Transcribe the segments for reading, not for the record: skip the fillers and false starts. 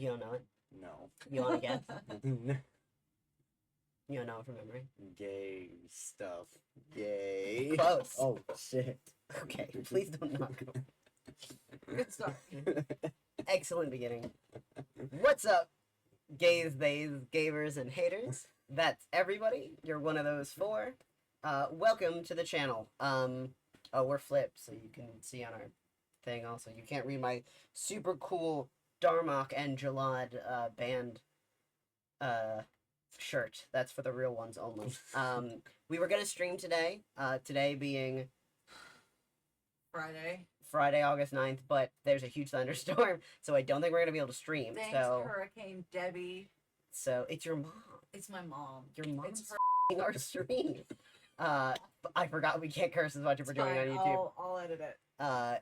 You don't know it? No. You want to guess? You don't know it from memory? Gay stuff. Gay. Close. Oh, shit. Okay, please don't knock over. Good start. Excellent beginning. What's up, gays, theys, gavers, and haters? That's everybody. You're one of those four. Welcome to the channel. We're flipped, so you can see on our thing also. You can't read my super cool Darmok and Jalad band shirt. That's for the real ones only. We were gonna stream today. Today being Friday, August 9th, but there's a huge thunderstorm, so I don't think we're gonna be able to stream. Thanks, so Hurricane Debbie. So it's your mom. It's my mom. Your mom's It's her. our stream. I forgot we can't curse as much as we're doing on YouTube. I'll edit it.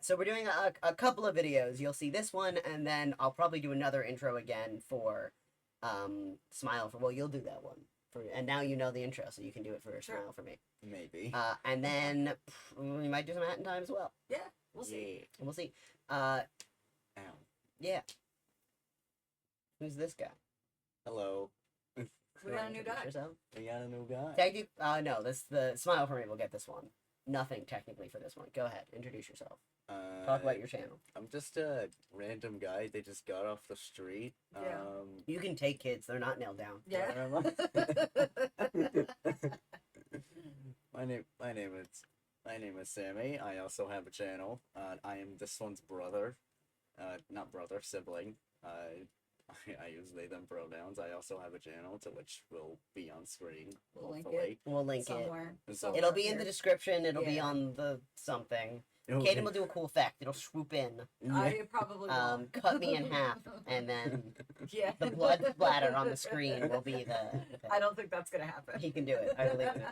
So we're doing a couple of videos. You'll see this one, and then I'll probably do another intro again for Smile for. Well, you'll do that one for, and now you know the intro, so you can do it for Smile for me. Maybe. And then we might do some Hat in Time as well. Yeah, we'll see. Yeah. We'll see. Ow. Yeah. Who's this guy? Hello. We got a new guy. We got a new guy. No, the Smile for me will get this one. Nothing technically for this one. Go ahead, introduce yourself. Talk about your channel. I'm just a random guy. They just got off the street. Yeah. You can take kids; they're not nailed down. Yeah. My name is Sammy. I also have a channel. I am this one's brother. Not brother, sibling. I use they them pronouns. I also have a channel to which will be on screen. We'll link hopefully. We'll link somewhere. So- It'll be in the description. It'll be Yeah. on the something. Okay. Kaden will do a cool effect. It'll swoop in, I probably will. cut me in half, and then Yeah. the blood splatter on the screen will be the. I don't think that's gonna happen. He can do it. I believe it.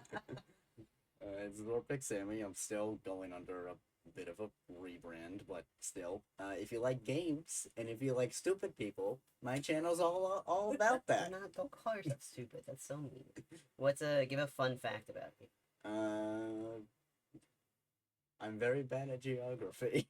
It's Zorpix Sammy. I'm still going under a bit of a rebrand, but still. If you like games and if you like stupid people, my channel's all about that. Don't call yourself stupid. That's so mean. Give a fun fact about me. I'm very bad at geography.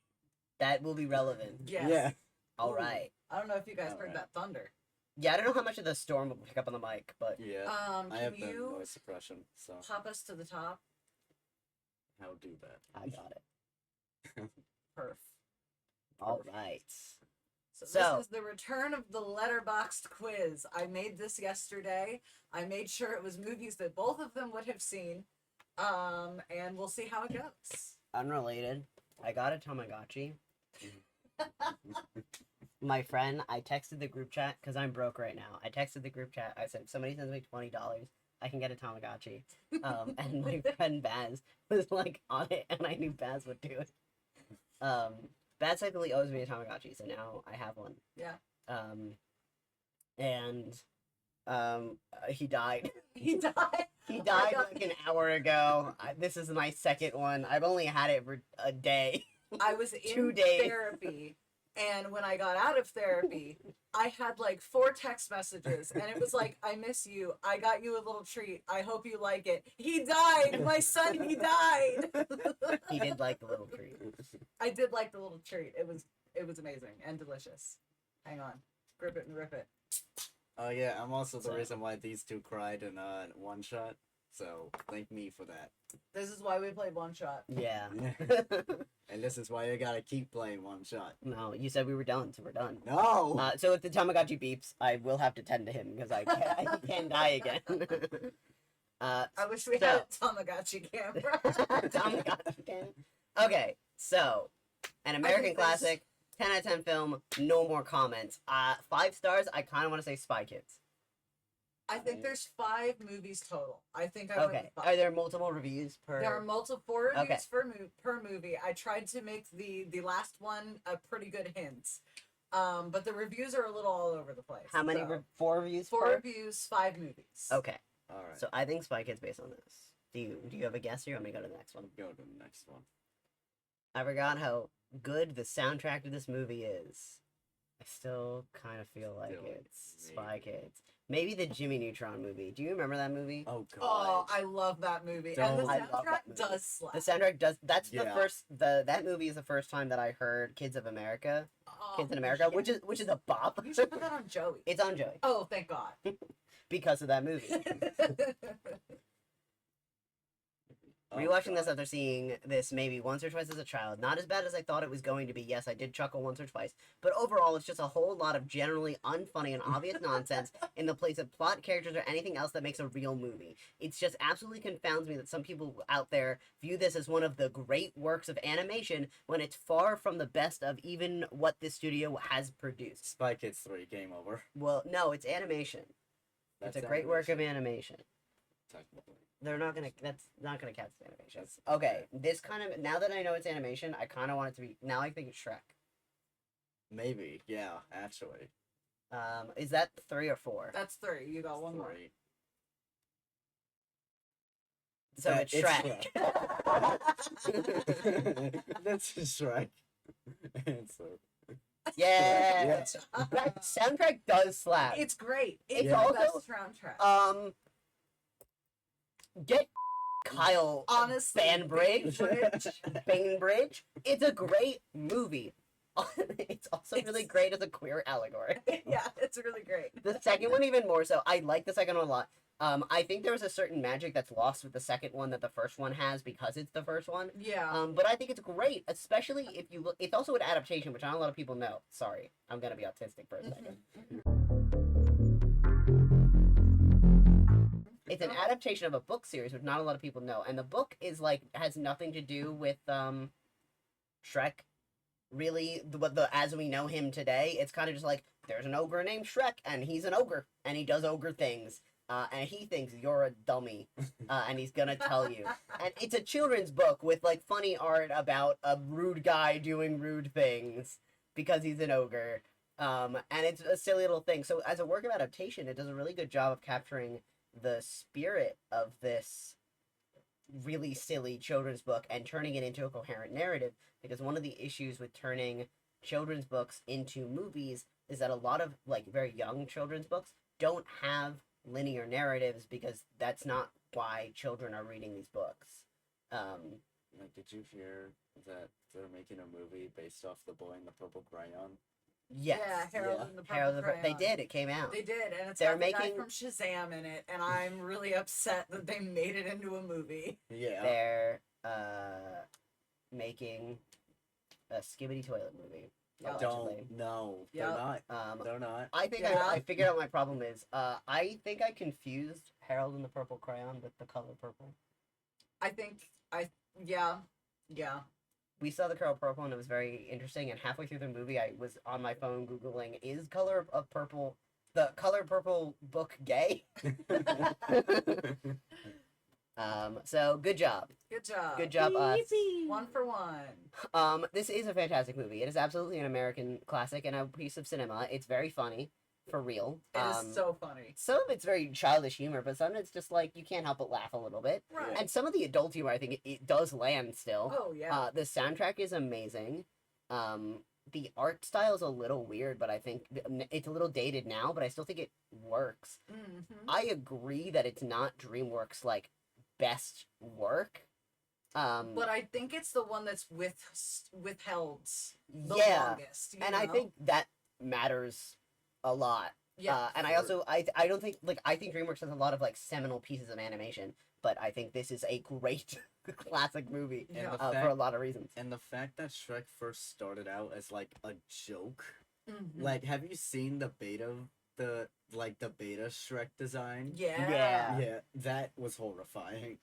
That will be relevant. Yes. Yeah. All right. I don't know if you guys heard Alright. that thunder. Yeah, I don't know how much of the storm will pick up on the mic, but Yeah. I Can have the you noise suppression, so pop us to the top? I'll do that. I got it. Perf. All right. So So- this is the return of the Letterboxd Quiz. I made this yesterday. I made sure it was movies that both of them would have seen. And we'll see how it goes. Unrelated. I got a Tamagotchi. My friend, I texted the group chat because I'm broke right now. I texted the group chat. I said, if somebody sends me $20, I can get a Tamagotchi. And my friend Baz was like on it, and I knew Baz would do it. Baz technically owes me a Tamagotchi, so now I have one. Yeah. He died. He died. He died like an hour ago. This is my second one. I've only had it for a day. I was in 2 days. therapy, and when I got out of therapy, I had like 4 text messages, and it was like, I miss you. I got you a little treat. I hope you like it. He died. My son, he died. He did like the little treat. I did like the little treat. It was amazing and delicious. Hang on. Grip it and rip it. Oh yeah, I'm also the So- reason why these two cried in one shot. So thank me for that. This is why we played one shot. Yeah. And this is why I gotta keep playing one shot. No, you said we were done, so we're done. No. So if the Tamagotchi beeps, I will have to tend to him because he can't die again. I wish we had a Tamagotchi camera. Tamagotchi can. Okay, so an American think this- classic, 10 out of 10 film, no more comments. 5 stars. I kind of want to say Spy Kids. I think there's 5 movies total. I think I went Okay, with are 5. there multiple reviews per? There are multiple 4 reviews Okay. per movie. I tried to make the last one a pretty good hint. But the reviews are a little all over the place. How many? So, 4 reviews? 4 per? reviews, 5 movies. Okay, All right. so I think Spy Kids based on this. Do you have a guess, or you want me to go to the next one? Go to the next one. I forgot how good the soundtrack to this movie is. I still kind of feel like Still it's Spy maybe. Kids. Maybe the Jimmy Neutron movie. Do you remember that movie? Oh Oh, god. I love that movie. And the Don't- I love that soundtrack movie. does slap. The soundtrack does. That's the Yeah. first. That movie is the first time that I heard "Kids of America," Oh, "Kids in America," yeah. which is a bop. You should put that on Joey. It's on Joey Oh, thank God. because of that movie. Oh, Rewatching this God. after seeing this maybe once or twice as a child, not as bad as I thought it was going to be. Yes, I did chuckle once or twice, but overall, it's just a whole lot of generally unfunny and obvious nonsense in the place of plot, characters, or anything else that makes a real movie. It's just absolutely confounds me that some people out there view this as one of the great works of animation when it's far from the best of even what this studio has produced. Spy Kids 3, game over. Well, no, it's animation. That's It's a great work of animation. Technically. They're not gonna. That's not gonna count as animation. Okay, this kind of. Now that I know it's animation, I kind of want it to be. Now I think it's Shrek. Maybe, yeah, actually. Is that 3 or 4? That's 3. You got one more. 3. So it's Shrek. That's a Shrek answer. Yeah. Yeah. That soundtrack does slap. It's great. It's It's the also- best soundtrack. Get Kyle Honestly, Bainbridge. Bainbridge. Bainbridge. It's a great movie. It's also really It's- great as a queer allegory. Yeah, it's really great. The second one even more so. I like the second one a lot. I think there was a certain magic that's lost with the second one that the first one has because it's the first one. Yeah. But I think it's great, especially if you look. It's also an adaptation, which not a lot of people know. Sorry, I'm gonna be autistic for a second. It's an adaptation of a book series, which not a lot of people know, and the book is like has nothing to do with Shrek. Really, the as we know him today, it's kind of just like there's an ogre named Shrek, and he's an ogre, and he does ogre things. And he thinks you're a dummy, and he's gonna tell you. And it's a children's book with like funny art about a rude guy doing rude things because he's an ogre. And it's a silly little thing. So as a work of adaptation, it does a really good job of capturing the spirit of this really silly children's book and turning it into a coherent narrative. Because one of the issues with turning children's books into movies is that a lot of like very young children's books don't have linear narratives because that's not why children are reading these books. Like, did you hear that they're making a movie based off The Boy in the Purple Crayon? Yes. Yeah, Harold Yeah. and the Purple Harold the Crayon. They did. It came out. They did, and it's They're got the guy making- from Shazam in it, and I'm really upset that they made it into a movie. Yeah. They're making a Skibbity Toilet movie. allegedly. Don't. No, Yep. they're not. Um, They're not. I think Yeah. I figured out my problem is I think I confused Harold and the Purple Crayon with the color purple. Yeah. We saw the color purple and it was very interesting. And halfway through the movie, I was on my phone googling is color of purple the color purple book gay. So good job. Good job. Good job, us. 1 for 1. This is a fantastic movie. It is absolutely an American classic and a piece of cinema. It's very funny, for real. It is so funny. Some of it's very childish humor, but some of it's just like you can't help but laugh a little bit. Right. And some of the adult humor, I think it does land still. Oh, yeah. The soundtrack is amazing. The art style is a little weird, but I think it's a little dated now, but I still think it works. Mm-hmm. I agree that it's not DreamWorks' like best work. But I think it's the one that's withheld the yeah, longest. You and know? I think that matters a lot. Yeah. And I also I don't think like I think DreamWorks has a lot of like seminal pieces of animation, but I think this is a great classic movie And Yeah. the for a lot of reasons. And the fact that Shrek first started out as like a joke. Mhm. Like, have you seen the beta Shrek design? Yeah. Yeah, that was horrifying.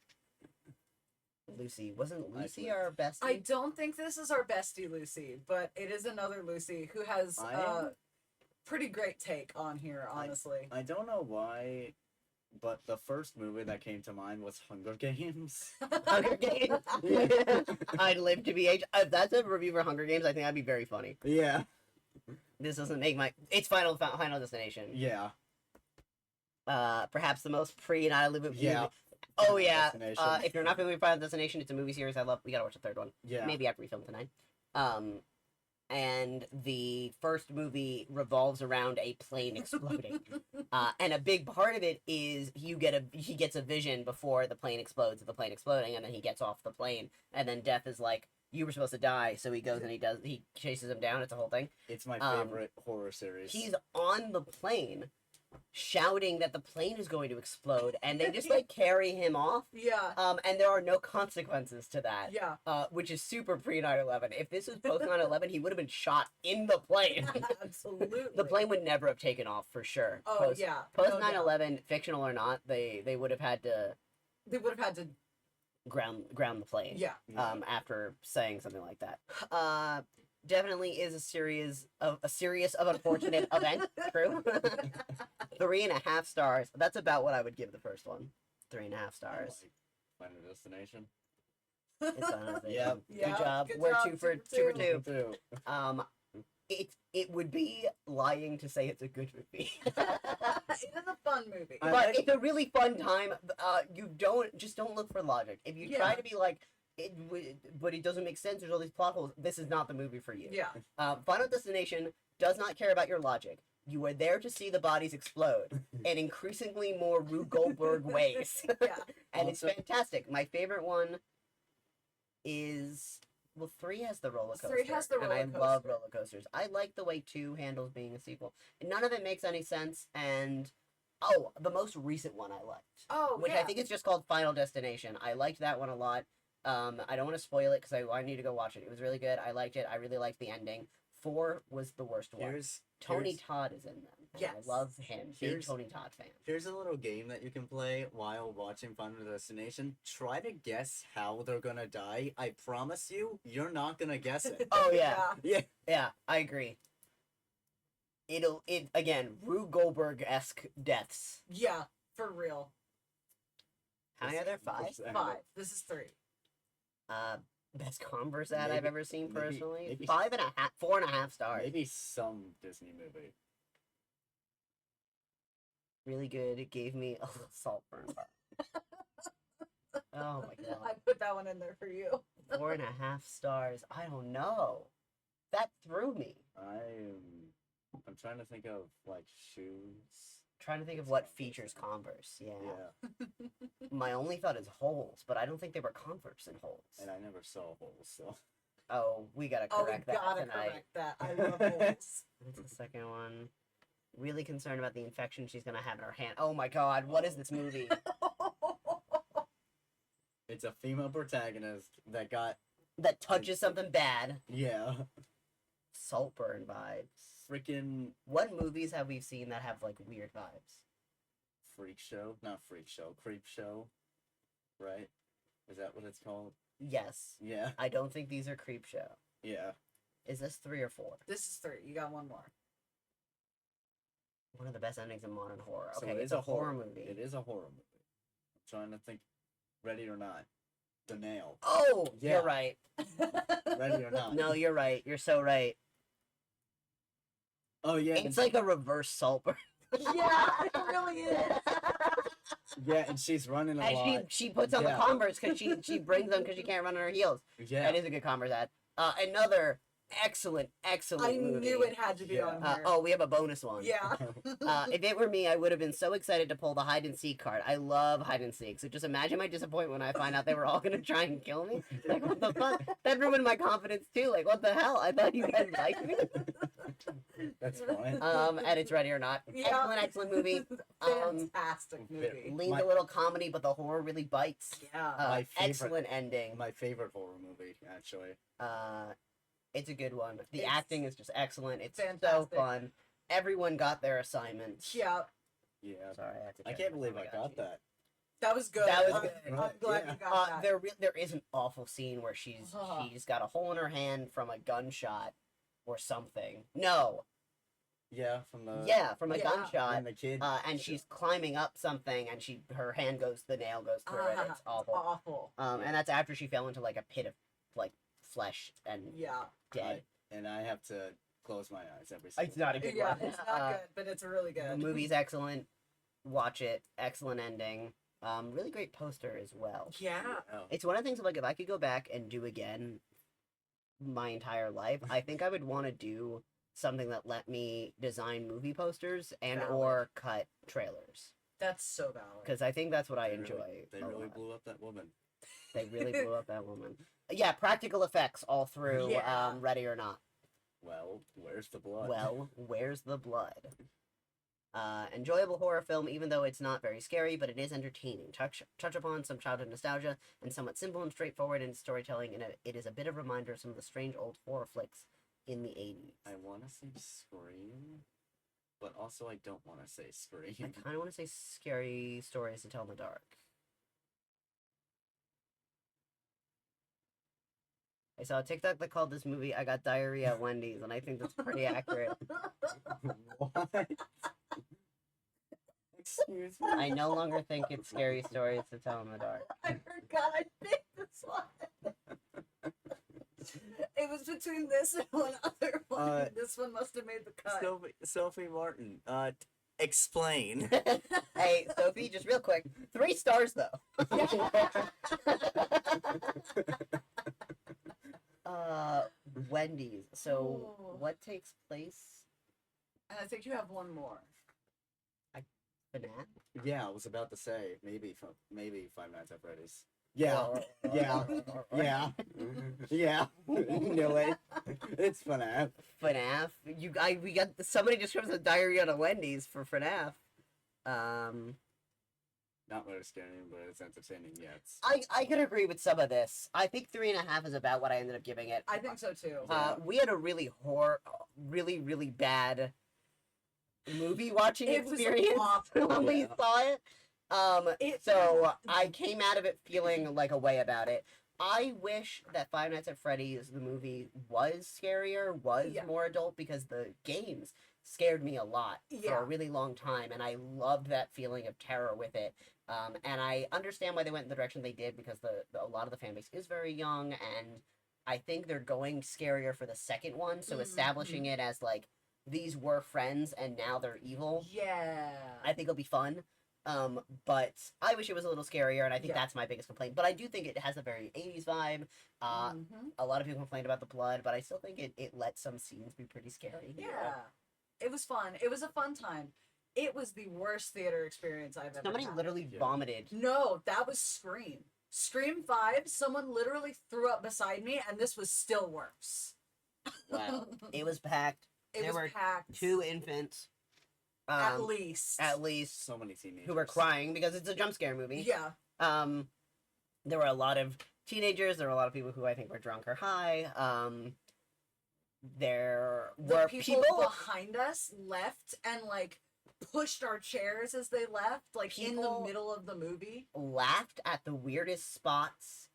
Lucy wasn't Lucy I- our best? I don't think this is our bestie Lucy, but it is another Lucy who has I a am- pretty great take on here, honestly. I don't know why, but the first movie that came to mind was Hunger Games. Hunger Games. I'd live to be age. If that's a review for Hunger Games, I think that'd be very funny. Yeah. This doesn't make my. It's Final Destination. Yeah. Perhaps the most pre and I live it. Yeah. Oh yeah. Destination. If you're not familiar with Final Destination, it's a movie series I love. We gotta watch the third one. Yeah. Maybe after we film tonight. and the first movie revolves around a plane exploding. And a big part of it is he gets a vision before the plane explodes of the plane exploding, and then he gets off the plane, and then Death is like, "You were supposed to die," so he goes and he chases him down. It's a whole thing. It's my Um, favorite horror series. He's on the plane, shouting that the plane is going to explode, and they just like carry him off. Yeah. And there are no consequences to that. Yeah. Which is super pre 9/11. If this was post 9/11, he would have been shot in the plane. Absolutely. The plane would never have taken off for sure. Oh yeah. Post no doubt. 9/11, fictional or not, they would have had to They would have had to. ground the plane. Yeah. After saying something like that. Definitely is a series of unfortunate event. True. 3.5 stars. That's about what I would give the first one. 3.5 stars. Final Destination. It's on Yep. Yeah, Good job. good We're job, 2 for 2 for 2. It would be lying to say it's a good movie. It is a fun movie. But it's a really fun time. You don't look for logic. If you try Yeah. to be like, but it doesn't make sense, there's all these plot holes, this is not the movie for you. Yeah. Final Destination does not care about your logic. You are there to see the bodies explode in increasingly more Rube Goldberg ways. Yeah. And it's Also- fantastic. My favorite one is... Well, 3 has the roller coaster. 3 has the roller And I love coaster. roller coasters. I like the way 2 handles being a sequel. None of it makes any sense, and... Oh, the most recent one I liked. Oh, Which yeah. I think is just called Final Destination. I liked that one a lot. I don't want to spoil it because I need to go watch it. It was really good. I liked it. I really liked the ending. 4 was the worst one. Tony Todd is in them. And Yes. I love him. Big Here's- Tony Todd fan. Here's a little game that you can play while watching Final Destination. Try to guess how they're gonna die. I promise you, you're not gonna guess it. Oh, yeah. Yeah. Yeah, I agree. Again, Rube Goldberg-esque deaths. Yeah, for real. How many are there? 5? 5. This is 3. Best Converse ad I've Maybe- ever seen personally. maybe- 4.5 stars. Maybe some Disney movie. Really good. It gave me a little salt burn. Oh my god. I put that one in there for you. 4.5 stars. I don't know. That threw me. I'm trying to think of like shoes. Trying to think of what features Converse. Yeah. Yeah. My only thought is holes, but I don't think they were Converse in holes. And I never saw holes, so Oh, we gotta Oh, we correct that gotta tonight. correct that. I love holes. What's the second one? Really concerned about the infection she's gonna have in her hand. Oh my god, what is this movie? it's a female protagonist that got That touches something bad. Saltburn vibes. freaking What movies have we seen that have like weird vibes? freak show. Not freak show, creep show. Right? Is that what it's called? Yes. Yeah. I don't think these are creep show. Yeah. Is this 3 or 4? This is 3. You got one more. One of the best endings in modern horror. So Okay, it it's is a horror movie. It is a horror movie. I'm trying to think. Ready or not? The Nail. Oh, Yeah. you're right. Ready or not? No, you're right. You're so right. Oh yeah. It's like a reverse Saltburn. Yeah, it really is. Yeah, and she's running a And lot. she puts on Yeah. the Converse because she brings them because she can't run on her heels. Yeah. That is a good Converse ad. Another excellent I movie. knew it had to be Yeah. on here. Oh, we have a bonus one. Yeah. If it were me, I would have been so excited to pull the hide and seek card. I love hide and seek. So just imagine my disappointment when I find out they were all gonna try and kill me. Like what the fuck? That ruined my confidence too. Like what the hell? I thought you guys liked me. That's fine. And it's Ready or Not. Yeah. Excellent movie. Fantastic movie. Leans a little comedy, but the horror really bites. Yeah. My favorite- Excellent ending. My favorite horror movie, actually. It's a good one. The It's acting is just excellent. It's so fantastic. fun. Everyone got their assignments. Yeah. Yeah. Sorry, I have to I check can't this. believe Oh I my got God, that. That was good. That was I'm, good. I'm glad Yeah. you got that. There is an awful scene where she's got a hole in her hand from a gunshot or something. No, Yeah, from the from a Yeah. gunshot. and the kid. And she's climbing up something, and her hand goes, the nail goes through it. It's awful. Awful. And that's after she fell into like a pit of like flesh and Yeah. dead. and I have to close my eyes every single. It's not a good Yeah, one. it's not good, but it's really The good. movie's excellent. Watch it. Excellent ending. Really great poster as well. Yeah. Oh. It's one of the things of like if I could go back and do again my entire life, I think I would want to do something that let me design movie posters and Valid. or cut trailers, That's so valid. because I think that's what I They enjoy. Really, they a really lot. blew up that woman. They really blew up that woman. Yeah, practical effects all through Yeah. Ready or Not. Well, where's the blood? Well, where's the blood? Enjoyable horror film, even though it's not very scary, but it is entertaining. Touch upon some childhood nostalgia and somewhat simple and straightforward in its storytelling, and it is a bit of a reminder of some of the strange old horror flicks in the 80s. I want to say Scream, but also I don't want to say I Scream. kind of want to say Scary Stories to Tell in the Dark. I saw a TikTok that called this movie "I Got Diarrhea at Wendy's," and I think that's pretty accurate. What? Excuse me. I no longer think it's Scary Stories to Tell in the Dark. I forgot I picked this one. It was between this and one other one. This one must have made the cut. Sophie Martin. Explain. Hey, Sophie, just real quick, 3 stars though. Wendy's. So, Oh. what takes place? And I think you have one more. FNAF? Yeah, I was about to say maybe Five Nights at Freddy's. Yeah, yeah, yeah, yeah. No way. It's FNAF. FNAF. We got somebody just comes with diarrhea to Wendy's for FNAF. Not very scary, but it's entertaining. Yeah, it's. I could agree with some of this. I think 3.5 is about what I ended up giving it. I think so too. We had a really really bad movie watching It was experience awful. when we Yeah. saw it. So I came out of it feeling like a way about it. I wish that Five Nights at Freddy's, the movie, was scarier, was Yeah. more adult, because the games scared me a lot for Yeah. a really long time, and I loved that feeling of terror with it. And I understand why they went in the direction they did, because a lot of the fan base is very young, and I think they're going scarier for the second one, so establishing it as like, these were friends and now they're evil, Yeah. I think it'll be fun. But I wish it was a little scarier, and I think Yeah. that's my biggest complaint. But I do think it has a very 80s vibe. Mhm. A lot of people complained about the blood, but I still think it lets some scenes be pretty scary. Yeah. It was fun. It was a fun time. It was the worst theater experience I've ever Somebody had. literally Yeah. vomited. No, that was Scream. Scream 5, someone literally threw up beside me, and this was still worse. Wow. It was packed. It There was were packed. 2 infants. at least. At least. So many teenagers Who were crying because it's a jump scare movie. Yeah. There were a lot of teenagers. There were a lot of people who I think were drunk or high. There The were people people behind us left and like pushed our chairs as they left, like in the People- middle of the movie. laughed at the weirdest spots.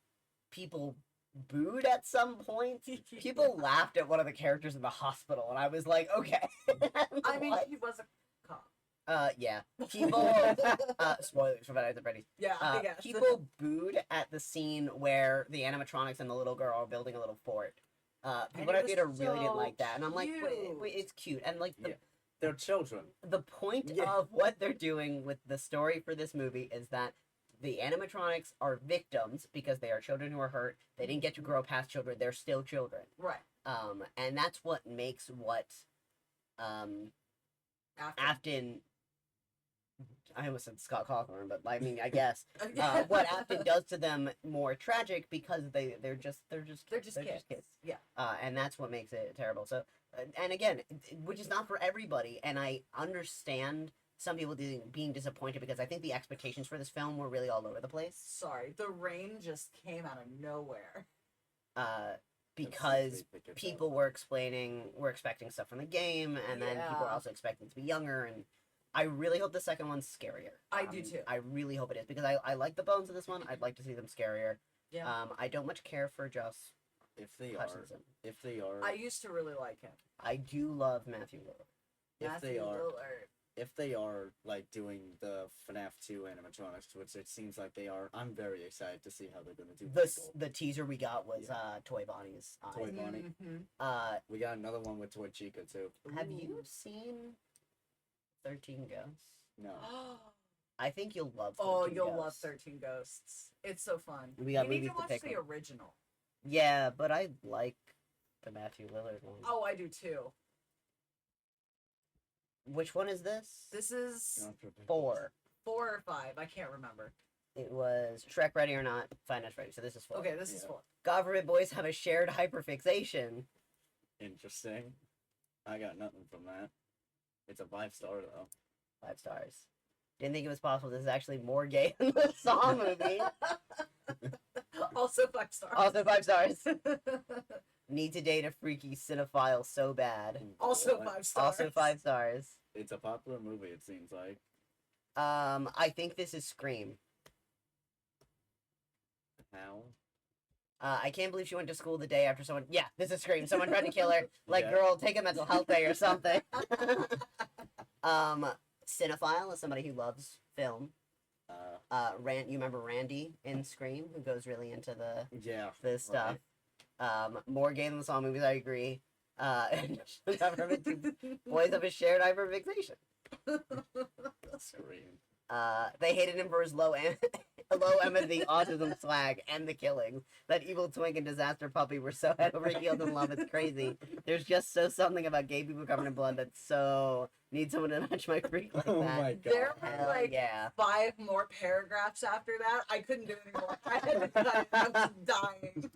People booed at some point. People laughed at one of the characters in the hospital, and I was like, okay. I mean, What? he was a cop. Yeah. People. Spoilers for Five Nights at Freddy's. Yeah, I guess. People booed at the scene where the animatronics and the little girl are building a little fort. People in it our was theater really didn't so like that, and I'm like, cute. wait, it's cute, and like Yeah. They're children. the point Yeah. of what they're doing with the story for this movie is that the animatronics are victims because they are children who are hurt. They didn't get to grow past children. They're still children. Right. And that's what makes what After. Afton. I almost said Scott Cawthorn, but I mean, I guess what Afton does to them more tragic, because they're just kids. Yeah. And that's what makes it terrible. So, and again, which is not for everybody, and I understand some people being disappointed, because I think the expectations for this film were really all over the place. Sorry, the rain just came out of nowhere. Because people were expecting stuff from the game, and then people were Yeah. also expecting it to be younger, and I really hope the second one's scarier. I do too. I really hope it is, because I like the bones of this one. I'd like to see them scarier. Yeah. I don't much care for Joss if they Hutcherson. I used to really like him. I do love Matthew Lillard. if they are like doing the FNAF 2 animatronics, which it seems like they are, I'm very excited to see how they're gonna do The teaser we got was Toy Bonnie's eyes. Toy Bonnie. Mhm. We got another one with Toy Chica too. Have you seen 13 Ghosts? No. I think you'll love 13 Oh, you'll Ghosts. love 13 Ghosts. It's so fun. We got you need movies to to watch pick the on. original. Yeah, but I like the Matthew Lillard one. Oh, I do too. Which one is this? This is 4. 4 or 5. I can't remember. It was Shrek Ready or Not, Five Nights at Freddy's. So this is 4. Okay, this is Yeah. 4. Government boys have a shared hyperfixation. Interesting. I got nothing from that. It's a 5-star though. 5 stars. Didn't think it was possible. This is actually more gay than the Saw movie. Also 5 stars. Also 5 stars. Need to date a freaky cinephile so bad. Also What? 5 stars. Also 5 stars. It's a popular movie. It seems like. I think this is Scream. How? I can't believe she went to school the day after someone. Yeah, this is Scream. Someone tried to kill her. Like, Yeah. girl, take a mental health day or something. Cinephile is somebody who loves film. You remember Randy in Scream, who goes really into Yeah. the stuff. More gay than the Saw movies, I agree. Government boys have a shared hyperfixation. Scream. They hated him for his low empathy, autism swag, and the killings. That evil twink and disaster puppy were so head over heels in love, it's crazy. There's just something about gay people covered in blood that so need someone to match my freak like that. Oh my god. There were Hell like yeah. 5 more paragraphs after that. I couldn't do it anymore. I was dying.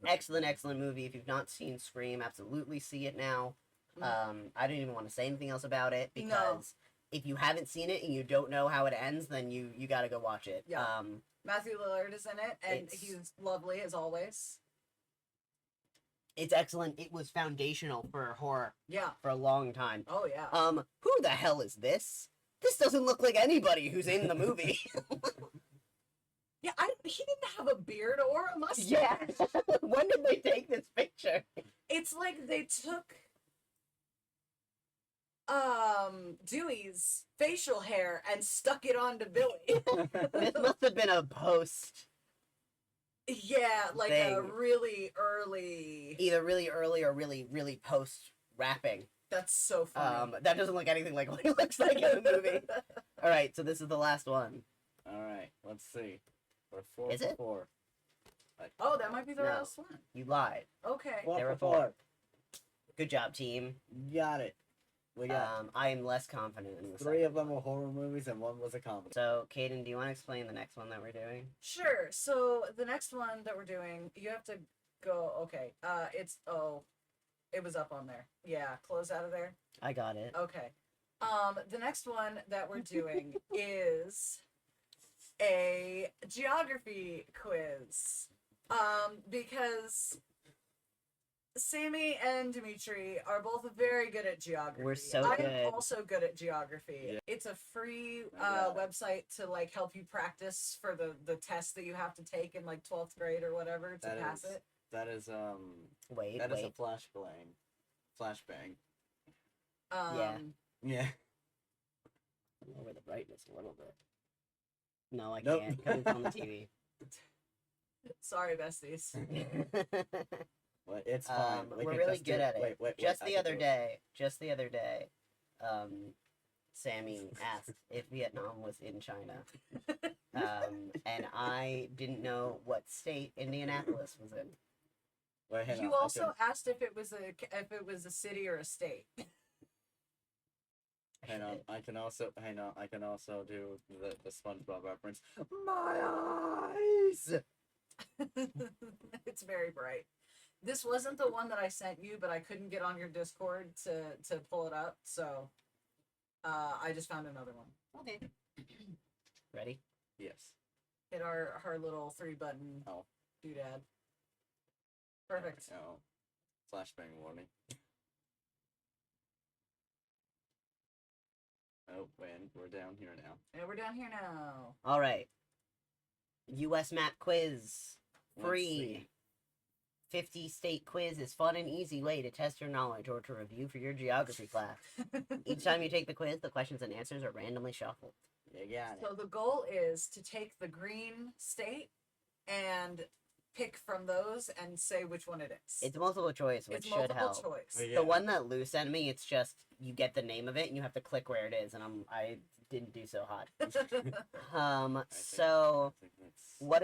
Excellent movie. If you've not seen Scream, absolutely see it now. I don't even want to say anything else about it because No. if you haven't seen it and you don't know how it ends, then you got to go watch it. Yeah. Matthew Lillard is in it, and It's- he's lovely as always. It's excellent. It was foundational for horror Yeah. for a long time. Oh yeah. Who the hell is this? This doesn't look like anybody who's in the movie. Yeah. He didn't have a beard or a mustache. Yeah. When did they take this picture? It's like they took Dewey's facial hair and stuck it onto Billy. This must have been a post, Yeah, like a Thing. really early. either really early or really post wrapping. That's so funny. That doesn't look anything like what he looks like in the movie. All right, so this is the last one. All right. Let's see. We're 4 Is for it? 4. Oh, that might be the No. last one. You lied. Okay. 4 There for were 4. Good job, team. Got it. We got I am less confident in the 3 of second them were horror movies and 1 was a comedy. So, Caden, do you want to explain the next one that we're doing? Sure. So the next one that we're doing, you have to go. Okay. It was up on there. Yeah. Close out of there. I got it. Okay. The next one that we're doing is a geography quiz. Because Sammy and Dimitri are both very good at geography. We're so I'm good. also good at geography. Yeah. It's a free I got it. website to like help you practice for the test that you have to take in like 12th grade or whatever to That pass is- it. That is Wait, that is a wait. flashbang. Yeah. Yeah. Lower the brightness a little bit. No, I Nope. can't because it's on the TV. Sorry, besties. Well, it's fine. We We're can really just do good at it. Wait, just I the can other do it. day, Sammy asked if Vietnam was in China. And I didn't know what state Indianapolis was in. Wait, hang You on, I also can- asked if it was a city or a state. Hang on, I can also do the SpongeBob reference. My eyes. It's very bright. This wasn't the one that I sent you, but I couldn't get on your Discord to pull it up, so I just found another one. Okay. Ready? Yes. Hit our little 3-button Oh. doodad. Perfect. Oh, flashbang warning. Oh, and we're down here now. And we're down here now. All right. U.S. map quiz. Let's Free. 50 state quiz is fun and easy way to test your knowledge or to review for your geography class. Each time you take the quiz, the questions and answers are randomly shuffled. You got it. So the goal is to take the green state and pick from those and say which one it is. It's multiple choice, which It's should multiple help. choice. Yeah. The one that Lou sent me, it's just you get the name of it and you have to click where it is, and I didn't do so hot. So I think that's, what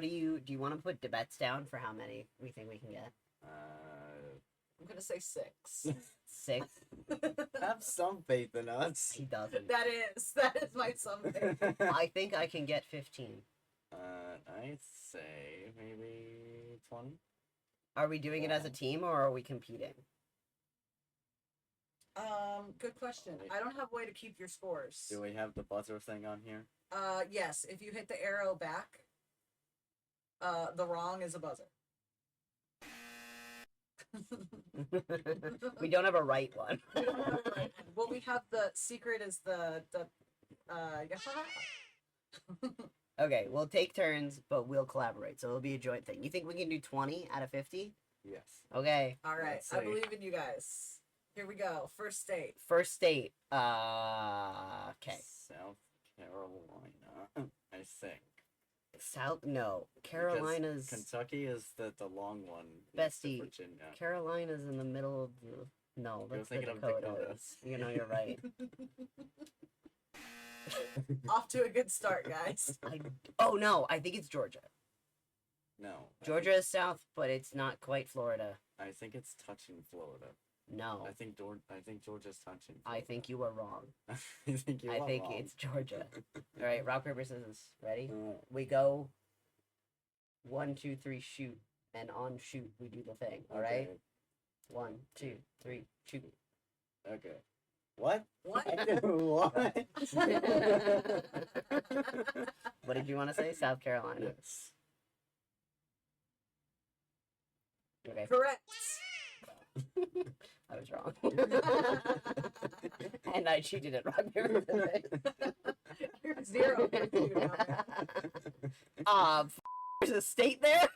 do you want to put bets down for how many we think we can get? I'm gonna say 6. 6. Have some faith in us. He doesn't. That is my something. I think I can get 15. I'd say maybe 20. Are we doing it as a team or are we competing? Good question. I don't have a way to keep your scores. Do we have the buzzer thing on here? Yes. If you hit the arrow back, the wrong is a buzzer. We don't have a right one. We don't have the right one. Well, we have the secret is the Okay, we'll take turns, but we'll collaborate. So it'll be a joint thing. You think we can do 20 out of 50? Yes. Okay. All right. Let's I see. believe in you guys. Here we go. First state. First state. Okay. South Carolina, I think. South. No. Because Carolina's. Kentucky is the long one. next to Bestie. Virginia. Carolina's in the middle of the. No, You're that's the thinking of Dakotas. Dakotas. You know, you're right. Off to a good start, guys. Oh no, I think it's Georgia. No. Georgia is south, but it's not quite Florida. I think it's touching Florida. No, I think Georgia's touching. I Florida. think you are wrong. I think you I are think wrong. it's Georgia. All right, rock paper scissors. Ready? Uh, We go. 1, 2, 3, shoot, and on shoot we do the thing. All right. okay, 1, 2, 3, shoot. Okay. What? What? What? What did you want to say? South Carolina. Yes. Okay, Correct. I was wrong. And I cheated at rock paper scissors. You're 0 for 2 now. There's a state there.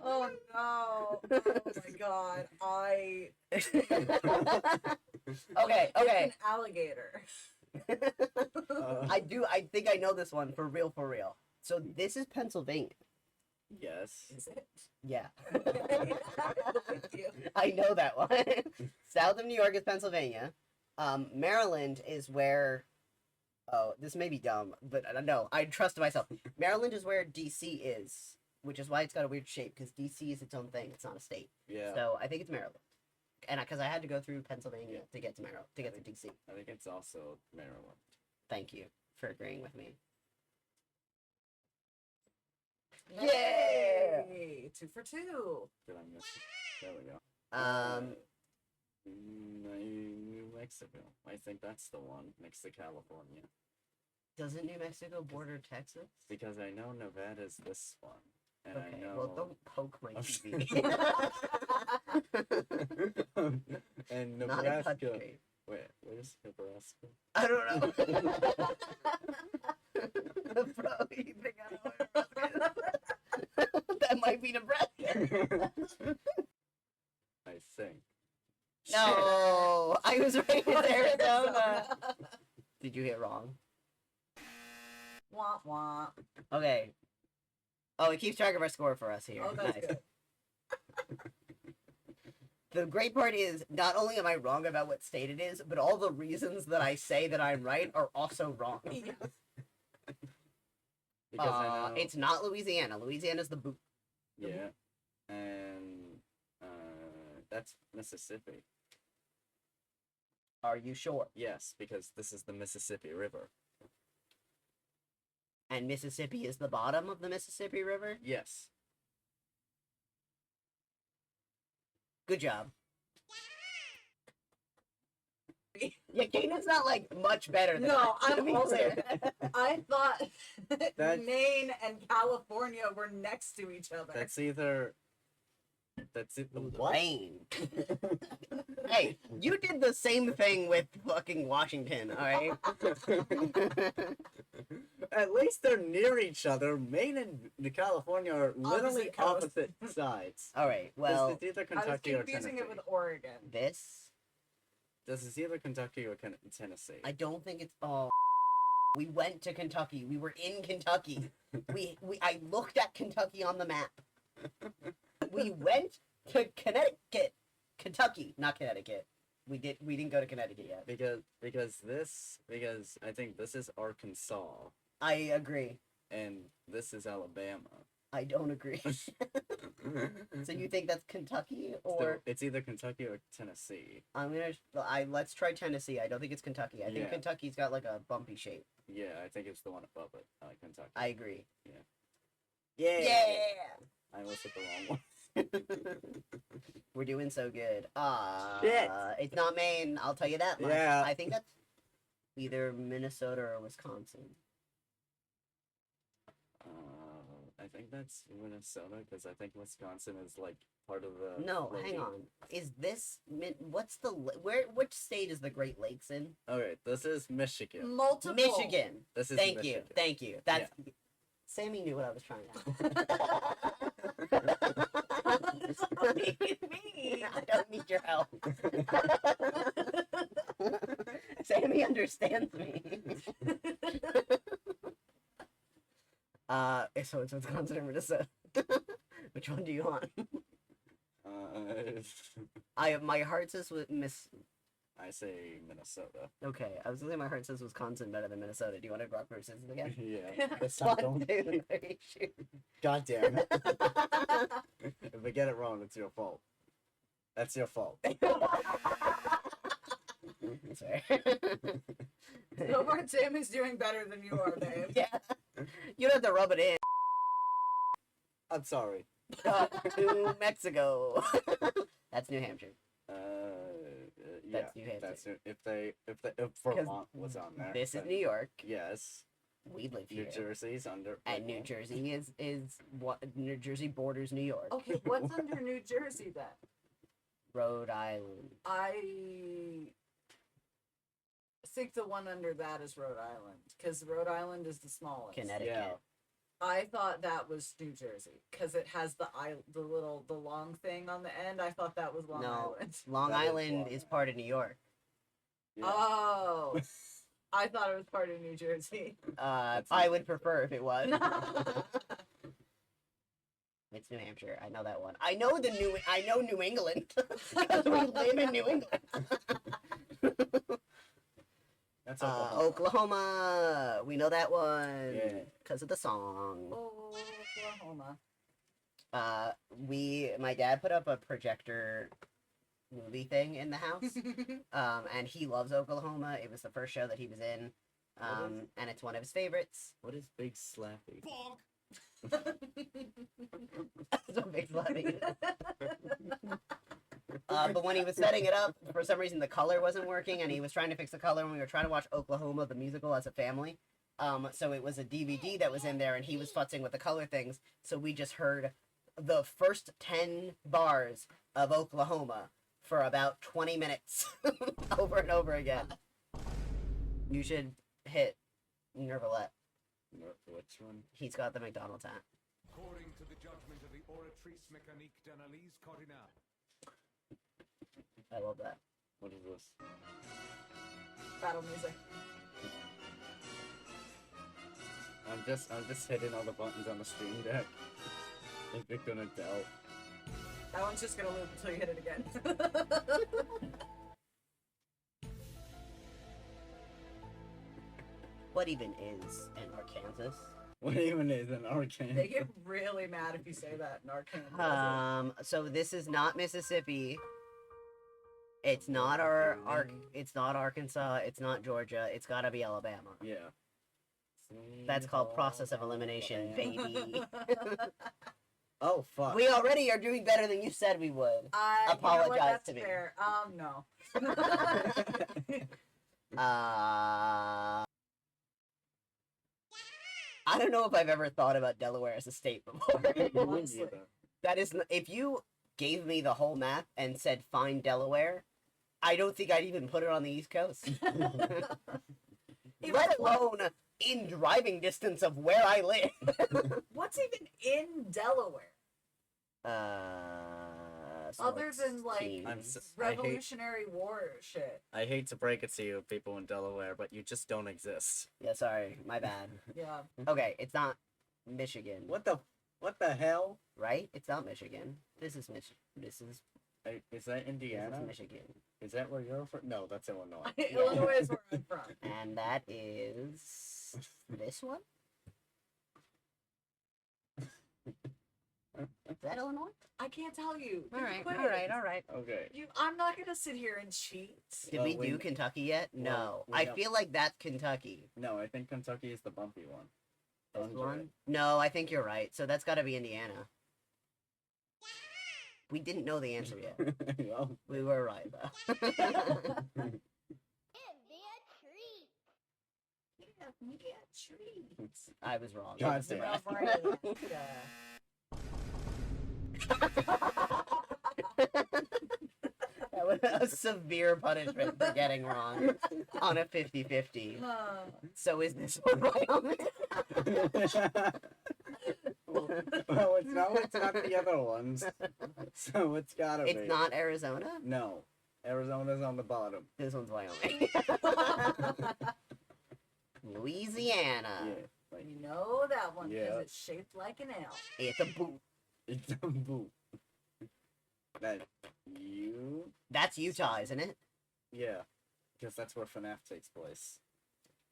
Oh no. Oh my god. Okay, okay. An alligator. I think I know this one for real, for real. So this is Pennsylvania. Yes. Is it? Yeah, I believe you. I know that one. South of New York is Pennsylvania. Maryland is where. Oh, this may be dumb, but I don't know. I trust myself. Maryland is where DC is, which is why it's got a weird shape because DC is its own thing. It's not a state. Yeah. So I think it's Maryland, and because I had to go through Pennsylvania to get to Maryland, to get to DC. I think it's also Maryland. Thank you for agreeing with me. Yay! 2 for 2. Did I miss it? There we go. New Mexico. I think that's the one next to California. Doesn't New Mexico border Texas? Because I know Nevada's this one. And Okay, I know. well, don't poke my I'm TV. and Not a Nebraska. country. Wait, where's Nebraska? I don't know. Bro, you think I know where Nebraska is? That might be Nebraska. I think. No, I was right. It's Arizona. Did you hit wrong? Wah wah. Okay. Oh, it keeps track of our score for us here. Oh, that's Nice. good. The great part is, not only am I wrong about what state it is, but all the reasons that I say that I'm right are also wrong. Because I know. It's not Louisiana. Louisiana's the boot. Yeah. And that's Mississippi. Are you sure? Yes, because this is the Mississippi River. And Mississippi is the bottom of the Mississippi River? Yes. Good job. Yeah, Canaan's not like much better than No, that, to I'm be also. clear. I thought That's- Maine and California were next to each other. That's either. That's it. What? Lame. Hey, you did the same thing with fucking Washington, alright? At least they're near each other. Maine and California are literally Opposite coast. opposite sides. Alright, Well, well, it's either I was Kentucky or confusing Tennessee. it with Oregon. this, This is either Kentucky or Tennessee. I don't think it's, oh, we went to Kentucky. We were in Kentucky. I looked at Kentucky on the map. We went to Connecticut. Kentucky, not Connecticut. We didn't go to Connecticut yet. because I think this is Arkansas I agree. And this is Alabama. I don't agree. So you think that's Kentucky or It's either Kentucky or Tennessee. let's try Tennessee. I don't think it's Kentucky. I think Yeah. Kentucky's got like a bumpy shape. Yeah, I think it's the one above it, Kentucky. I agree. Yeah. Yeah. I almost hit the wrong one. We're doing so good. Shit. It's not Maine. I'll tell you that much. Yeah. I think that's either Minnesota or Wisconsin. I think that's Minnesota because I think Wisconsin is like part of the. No, hang on. Is this what's the which state is the Great Lakes in? Okay, this is Michigan. Multiple. Michigan. This is Thank Michigan. you. Thank you. That's Sammy knew what I was trying What do you mean? I don't need your help. Sammy understands me. So it's Wisconsin or Minnesota. Which one do you want? My heart says with Miss. I say Minnesota. Okay, I was gonna say my heart says Wisconsin better than Minnesota. Do you want to rock paper scissors again? Yeah. That's One, not don't. 2, 3, shoot. God damn it. If I get it wrong, it's your fault. That's your fault. Sorry. So far, Sammy's doing better than you are, babe. Yeah. You don't have to rub it in. I'm sorry. New Mexico. That's New Hampshire. Yeah. That's New Hampshire. That's if Vermont was on there. This is then New York. Yes. We live New here. Jersey's under. And New Jersey is what New Jersey borders New York. Okay, what's under New Jersey then? Rhode Island. I think the one under that is Rhode Island, because Rhode Island is the smallest. Connecticut. Yeah. I thought that was New Jersey because it has the long thing on the end. I thought that was Long No. Island. Long That is Island Long is Island. part of New York. Yeah. Oh, I thought it was part of New Jersey. I would prefer if it was. It's New Hampshire. I know that one. I know New England because we live in New England. That's Oklahoma. Oklahoma. We know that one Yeah. because of the song. Oh, Oklahoma. My dad put up a projector movie thing in the house. And he loves Oklahoma. It was the first show that he was in. And it's one of his favorites. What is Big Slappy? That's a big slappy. But when he was setting it up, for some reason the color wasn't working, and he was trying to fix the color, and we were trying to watch Oklahoma, the musical, as a family. So it was a DVD that was in there, and he was futzing with the color things, so we just heard the first 10 bars of Oklahoma for about 20 minutes over and over again. You should hit Nervalette. Which one? He's got the McDonald's hat. According to the judgment of the Oratrice Mécanique d'Analyse Cardinale. I love that. What is this? Battle music. I'm just hitting all the buttons on the Steam Deck. If you're gonna tell. That one's just gonna loop until you hit it again. What even is an Arkansas? What even is an arcane? They get really mad if you say that in Arcane. So this is not Mississippi. It's not it's not Arkansas. It's not Georgia. It's gotta be Alabama. Yeah. That's called process of elimination, baby. Oh fuck. We already are doing better than you said we would. Apologize you know what, that's to me. fair. No. I don't know if I've ever thought about Delaware as a state before. Honestly. That is, if you gave me the whole map and said find Delaware, I don't think I'd even put it on the East Coast. Let alone in driving distance of where I live. What's even in Delaware? Other let's than, like, see. Revolutionary War shit. I hate to break it to you, people in Delaware, but you just don't exist. Yeah, sorry, my bad. Yeah. Okay, it's not Michigan. What the hell? Right? It's not Michigan. This is Michigan. Is that Indiana? Michigan. Is that where you're from? No, that's Illinois. Illinois is where I'm from. And that is this one? that Illinois? I can't tell you. All right, Quiz. all right, all right. Okay. I'm not gonna sit here and cheat. Did Well, we do Kentucky yet? No. well, we I don't- feel like that's Kentucky. No, I think Kentucky is the bumpy one. This Don't do one? No, I think you're right. So that's got to be Indiana. We didn't know the answer yet. it. Well, We were right, though. Give me a treat. Give me a treat. I was wrong. God damn it. That was a severe punishment for getting wrong on a 50-50. So is this one Wyoming? well, it's not the other ones. So it's gotta be. It's not Arizona? No. Arizona's on the bottom. This one's Wyoming. Louisiana. Yeah. Like, You know that one because Yeah. it's shaped like an L. It's a boot. it's a boot. That you? That's Utah, isn't it? Yeah. Because that's where FNAF takes place.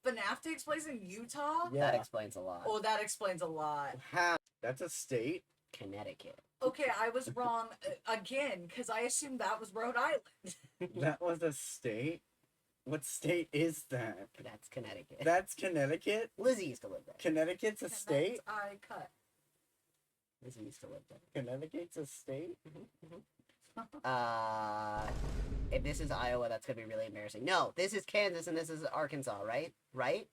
FNAF takes place in Utah? Yeah. That explains a lot. Oh, that explains a lot. How? That's a state? Connecticut. Okay, I was wrong again because I assumed that was Rhode Island. That was a state? What state is that? That's Connecticut. That's Connecticut? Lizzie used to live there. Connecticut's a state? I cut. Lizzie used to live there. Connecticut's a state? If this is Iowa, that's gonna be really embarrassing. No, this is Kansas and this is Arkansas, right? Right?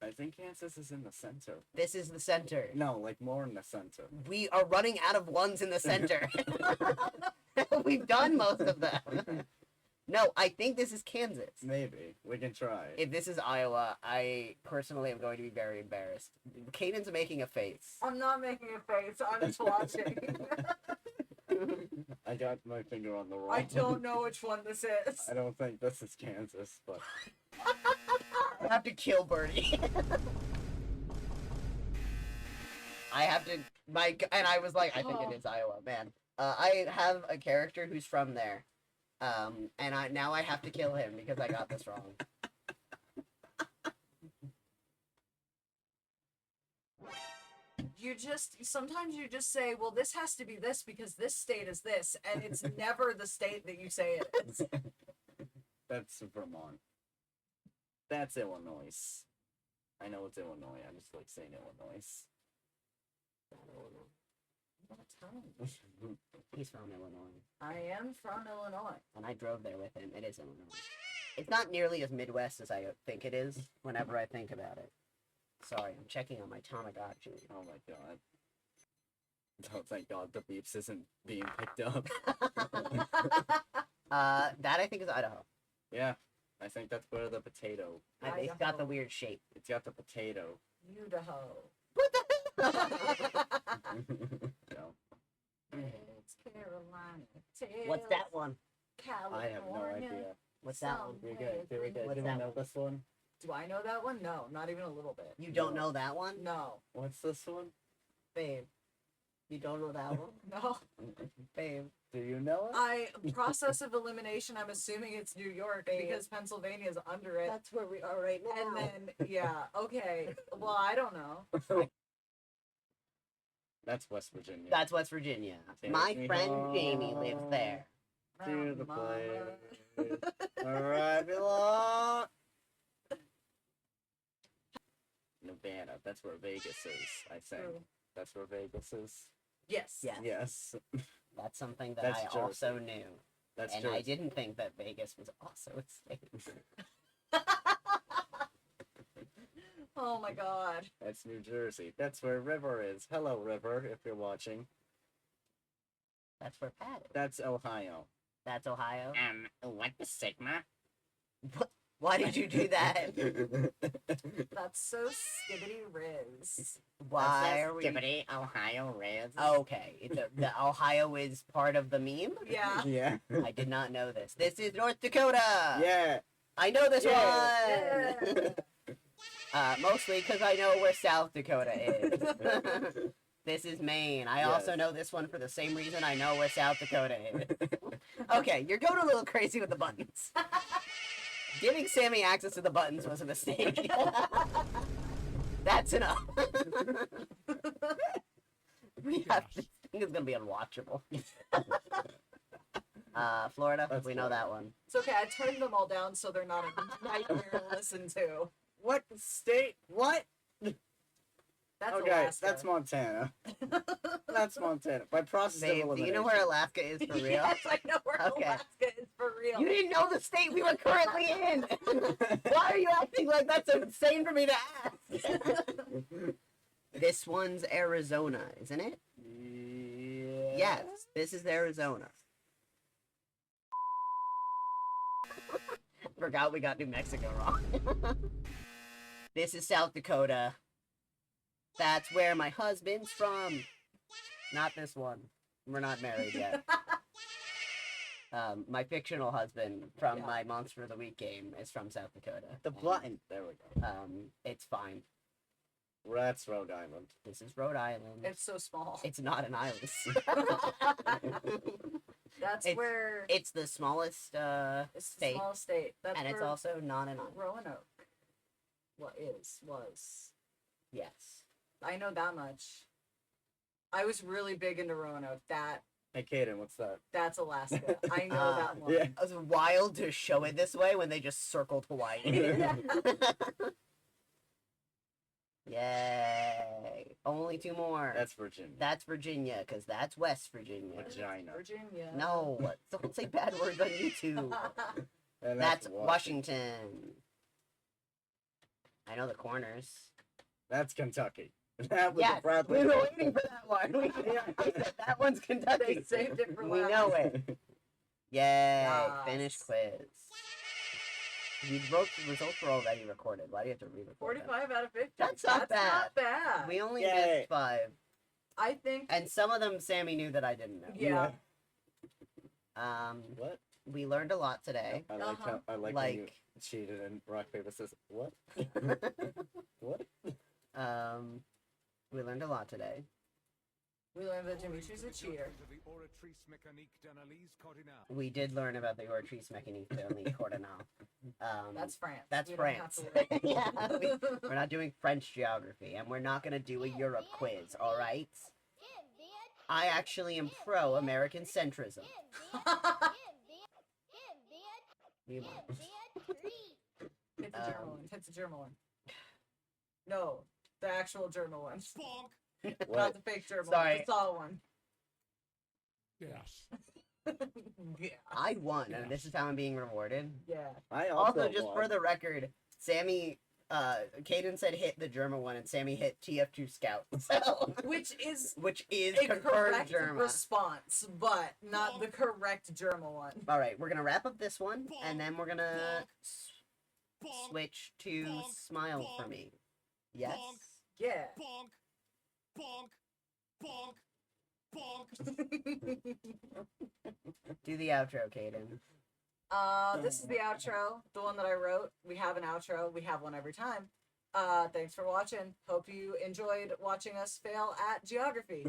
I think Kansas is in the center. This is the center. No, like more in the center. We are running out of ones in the center. We've done most of them. No, I think this is Kansas. Maybe. We can try. If this is Iowa, I personally am going to be very embarrassed. Caden's making a face. I'm not making a face. I'm just watching. I got my finger on the wrong I don't know which one this is. I don't think this is Kansas, but I have to kill Birdie. I have to, and I was like, I think it is Iowa, man. I have a character who's from there. And now I have to kill him because I got this wrong. Sometimes you just say, well, this has to be this because this state is this, and it's never the state that you say it is. that's Vermont. That's Illinois. I know it's Illinois. I just like saying Illinois. He's from Illinois. I am from Illinois. And I drove there with him. It is Illinois. It's not nearly as Midwest as I think it is whenever I think about it. Sorry, I'm checking on my Tamagotchi. Oh my god. Oh, thank god the beeps isn't being picked up. That I think is Idaho. Yeah, I think that's where the potato. It's got the weird shape. It's got the potato. Idaho. What the No, It's Carolina. What's that one? California. I have no idea. What's that one? Very good, very good. What Do is we that know this one? Do I know that one? No, not even a little bit. You don't know that one? No. What's this one? Babe. You don't know that one? No. Babe. Do you know it? Process of elimination, I'm assuming it's New York because Pennsylvania's under it. That's where we are right now. And then, yeah, okay. Well, I don't know. That's West Virginia. That's West Virginia. Take My me friend home. Jamie lives there. To the Mama. place where I belong. Nevada. That's where Vegas is, I think. True. That's where Vegas is. Yes. Yeah. Yes. That's something that That's I Jersey. also knew. That's And Jersey. I didn't think that Vegas was also a state. Oh my god. That's New Jersey. That's where River is. Hello, River, if you're watching. That's where Pat is. That's Ohio. That's Ohio. What the Sigma? Why did you do that? That's so skibbity riz. Why are we... Ohio Reds. Okay, the Ohio is part of the meme? Yeah. Yeah. I did not know this. This is North Dakota! Yeah. I know this Yeah. one! Mostly because I know where South Dakota is. This is Maine. I also Yes. know this one for the same reason I know where South Dakota is. Okay, you're going a little crazy with the buttons. Giving Sammy access to the buttons was a mistake. That's enough. We have to it's gonna be unwatchable. Florida, That's we know Florida. that one. It's okay. I turned them all down so they're not a nightmare to listen to. What state? What? That's Okay, Alaska. that's Montana. That's Montana. By process of Babe, do elimination. you know where Alaska is for real? Yes, I know where Okay. Alaska is for real. You didn't know the state we were currently in. Why are you acting like that's insane for me to ask? This one's Arizona, isn't it? Yeah. Yes, this is Arizona. Forgot we got New Mexico wrong. This is South Dakota. That's where my husband's from. Not this one. We're not married yet. My fictional husband from Yeah. my Monster of the Week game is from South Dakota. The button. There we go. It's fine. That's Rhode Island. This is Rhode Island. It's so small. It's not an island. That's it's- where It's the smallest it's the state, small state. That's and it's where also not an island. Roanoke. Was. Yes. I know that much. I was really big into Roanoke. Hey, Kaden, what's that? That's Alaska. I know that one. Yeah. It was wild to show it this way when they just circled Hawaii. Yay. Only two more. That's Virginia. That's Virginia, because that's West Virginia. Vagina. Virginia. No, don't say bad words on YouTube. And That's Washington. I know the corners. That's Kentucky. That was Yes, the Bradley. we were waiting for that one. I said that one's They Kentucky. saved it for We last. know it. Yay, Yes. finished quiz. You wrote the results were already recorded. Why do you have to re-record them? 45 out of 50. That's not bad. Not bad. We only Yay. missed 5. I think. And some of them Sammy knew that I didn't know. Yeah. What? We learned a lot today. I like how I like, when you cheated and rock paper scissors. What? What? We learned a lot today. We learned that Dimitri's a cheater. The oratrice mécanique d'analyse cardinale. We did learn about the Oratrice Mécanique de l'Ordonnance. That's France. That's We don't have France. to worry. Yeah, we're not doing French geography, and we're not going to do a Europe quiz, all right? I actually am pro-American centrism. You might. Hit the German one. Hit the German one. No, the actual German one. Not What? the fake German Sorry. one. The solid one. Yes. Yeah. I won, and this is how I'm being rewarded. Yeah. I Also, just won. for the record, Sammy, Caden said hit the German one, and Sammy hit TF2 Scout. So, Which is which is a confirmed correct German. response, but not the correct German one. All right, we're gonna wrap up this one, and then we're gonna switch to Smile for Me. Yes. Yeah. Do the outro, Caden. This is the outro, the one that I wrote. We have an outro. We have one every time. Thanks for watching. Hope you enjoyed watching us fail at geography.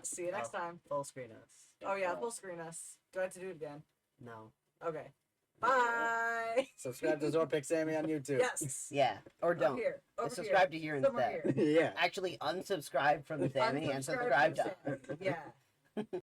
See you next time. Full screen us. Oh yeah, full screen us. Do I have to do it again? No. Okay. Bye. Subscribe to Zorpix Sammy on YouTube. Yes. Yeah, or Over don't. here. Over Subscribe to here Somewhere instead. here. Yeah. Actually, unsubscribe from Sammy and Unsubscribe subscribe from to. Sammy. Yeah.